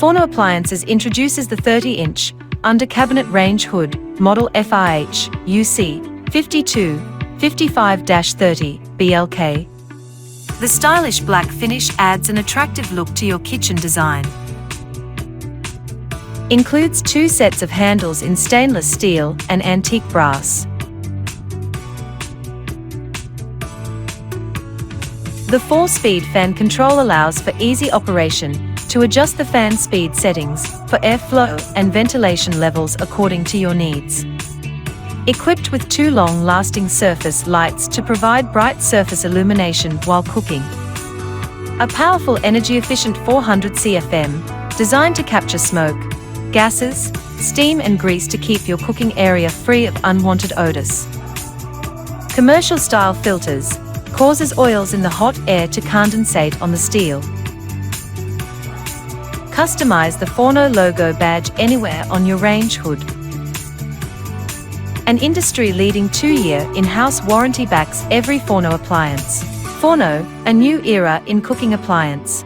Forno Appliances introduces the 30-inch Undercabinet range hood, model FRHUC5255-30BLK. The stylish black finish adds an attractive look to your kitchen design. Includes 2 sets of handles in stainless steel and antique brass. The 4-speed fan control allows for easy operation to adjust the fan speed settings for airflow and ventilation levels according to your needs. Equipped with 2 long-lasting surface lights to provide bright surface illumination while cooking. A powerful energy-efficient 400 CFM, designed to capture smoke, gases, steam and grease to keep your cooking area free of unwanted odors. Commercial-style filters causes oils in the hot air to condensate on the steel. Customize the Forno logo badge anywhere on your range hood. An industry-leading 2-year in-house warranty backs every Forno appliance. Forno, a new era in cooking appliance.